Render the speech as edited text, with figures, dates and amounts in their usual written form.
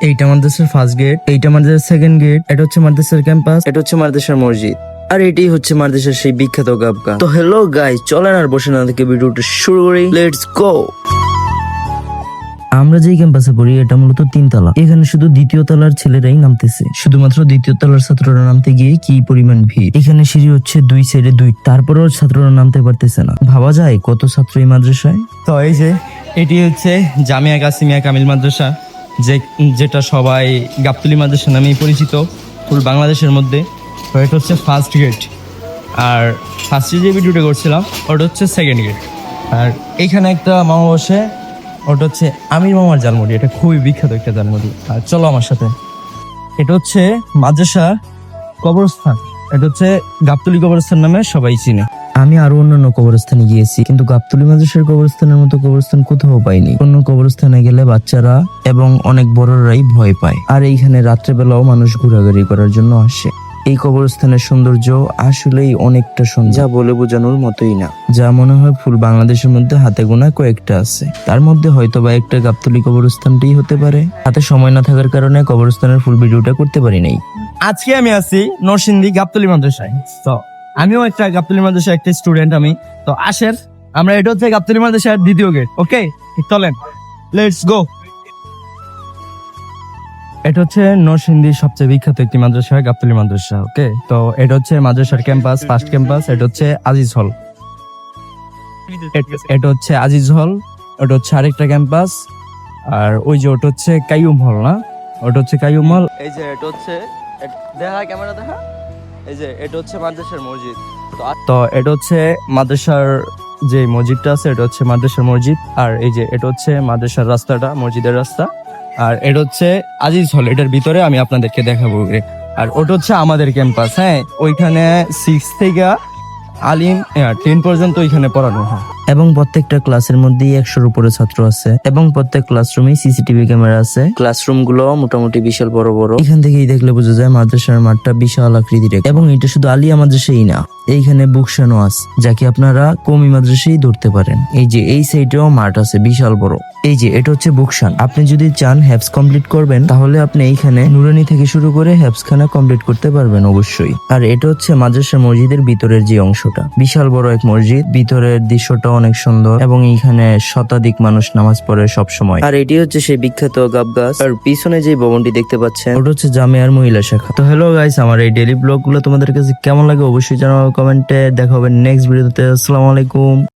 এইটা মাদ্রাসার first gate, এইটা মাদ্রাসার সেকেন্ড গেট, এটা হচ্ছে মাদ্রাসার ক্যাম্পাস, এটা হচ্ছে মাদ্রাসার মসজিদ, আর এটাই হচ্ছে মাদ্রাসার সেই বিখ্যাত গাবগা। তো হ্যালো গাইস, চলেন আর বসে না থেকে ভিডিওটা শুরু করি, লেটস গো। আমরা যেই ক্যাম্পাসে পড়ি এটা মূলত 3 তলা। এখানে শুধু দ্বিতীয় তলার ছেলেরাই নামতেছে, শুধুমাত্র দ্বিতীয় তলার ছাত্ররা নামতে গিয়ে কি পরিমাণ ভিড়। এখানে সিঁড়ি হচ্ছে 2 সাইডে 2, তারপরেও ছাত্ররা নামতে পারতেছে না। ভাবা যায় কত ছাত্র এই মাদ্রাসায়। তো এই যে এটি হচ্ছে জামিয়া কাসিমিয়া কামিল মাদ্রাসা, যেটা সবাই গাবতলী মাদ্রাসা নামেই পরিচিত ফুল বাংলাদেশের মধ্যে। তো এটা হচ্ছে ফার্স্ট গেট, আর ফার্স্টে যে ভিডিওটা করছিলাম ওটা হচ্ছে সেকেন্ড গেট। আর এইখানে একটা মামা বসে, ওটা হচ্ছে আমির মামার জালমুড়ি, এটা খুবই বিখ্যাত একটা জালমুড়ি। আর চলো আমার সাথে। এটা হচ্ছে মাদ্রাসা কবরস্থান, এটা হচ্ছে গাবতলী কবরস্থান নামে সবাই চিনে। আমি আরো অন্যান্য কবরস্থানে গিয়েছি, কিন্তু গাবতলী মাদ্রাসার কবরস্থানের মতো কবরস্থান কোথাও পাইনি। অন্য কবরস্থানে গেলে বাচ্চারা এবং অনেক বড়রাই ভয় পায়, আর এইখানে রাত্রেবেলাও মানুষ ঘোরাঘুরি করার জন্য আসে। এই কবরস্থানের সৌন্দর্য আসলেই অনেকটা সুন্দর, যা বলে বোঝানোর মতোই না। যা মনে হয় ফুল বাংলাদেশের মধ্যে হাতে গোনা কয়েকটা আছে, তার মধ্যে হয়তো বা একটা গাবতলী কবরস্থানটাই হতে পারে। হাতে সময় না থাকার কারণে কবরস্থানের ফুল ভিডিওটা করতে পারি নাই। আজকে আমি আছি নরসিংদী গাবতলী মাদ্রাসায়। তো আমিও একটা গাবতলী মাদ্রাসার একটা স্টুডেন্ট আমি। তো আসেন, আমরা এটা হচ্ছে গাবতলী মাদ্রাসার দ্বিতীয় গেট। ওকে, চলেন, লেটস গো। এটা হচ্ছে নরসিংদীর সবচেয়ে বিখ্যাত একটি মাদ্রাসা, গাবতলী মাদ্রাসা। ওকে, তো এটা হচ্ছে মাদ্রাসার ক্যাম্পাস, ফার্স্ট ক্যাম্পাস। এটা হচ্ছে আজিজ হল, এটা হচ্ছে আজিজ হল, ওটা হচ্ছে আরেকটা ক্যাম্পাস। আর ওই যে ওটা হচ্ছে কাইয়ুম হল, না ওটা হচ্ছে কাইয়ুম হল। এই যে এটা হচ্ছে, দেখা ক্যামেরা দেখা, এই যে এটা হচ্ছে মাদ্রাসার মসজিদ। তো এটা হচ্ছে মাদ্রাসার যে মসজিদটা আছে, এটা হচ্ছে মাদ্রাসার মসজিদ। আর এই যে এটা হচ্ছে মাদ্রাসার রাস্তাটা, মসজিদের রাস্তা। আর এটা হচ্ছে আজিজ হল, এটার ভিতরে আমি আপনাদেরকে দেখাবো। আর ওটা হচ্ছে আমাদের ক্যাম্পাস। হ্যাঁ, ওইখানে 6 থেকে আলিম 10 পর্যন্ত ওইখানে পড়ানো হয়। এবং প্রত্যেকটা ক্লাসের মধ্যেই 100-র উপরে ছাত্র আছে, এবং প্রত্যেক ক্লাসরুমেই সিসিটিভি ক্যামেরা আছে। ক্লাসরুম গুলো মোটামুটি বিশাল বড় বড়। এখান থেকেই দেখলে বোঝা যায় মাদ্রাসার মাঠটা বিশাল আকৃতির। এবং এটা শুধু আলিয়া মাদ্রাসাই না, এইখানে বুকশানও আছে, যাকে আপনারা কমি মাদ্রাসাই ধরতে পারেন। এই যে এই সাইডেও মাঠ আছে বিশাল বড়। এই যে এটা হচ্ছে বুকশান। আপনি যদি চান হ্যাবস কমপ্লিট করবেন, তাহলে আপনি এইখানে নুরানি থেকে শুরু করে হ্যাবস খানা কমপ্লিট করতে পারবেন অবশ্যই। আর এটা হচ্ছে মাদ্রাসার মসজিদের ভিতরের যে অংশটা, বিশাল বড় এক মসজিদ। ভিতরের দৃশ্যটা অনেক সুন্দর, এবং এইখানে শতাধিক মানুষ নামাজ পড়ে সব সময়। আর এটি হচ্ছে সেই বিখ্যাত গাবগাছ। আর পিছনে যে ভবনটি দেখতে পাচ্ছেন, ওটা হচ্ছে জামিয়ার মহিলা শাখা। তো হ্যালো গাইস, আমার এই ডেইলি ব্লগ গুলো তোমাদের কাছে কেমন লাগে অবশ্যই জানাও কমেন্টে। দেখা হবে নেক্সট ভিডিওতে। আসসালামু আলাইকুম।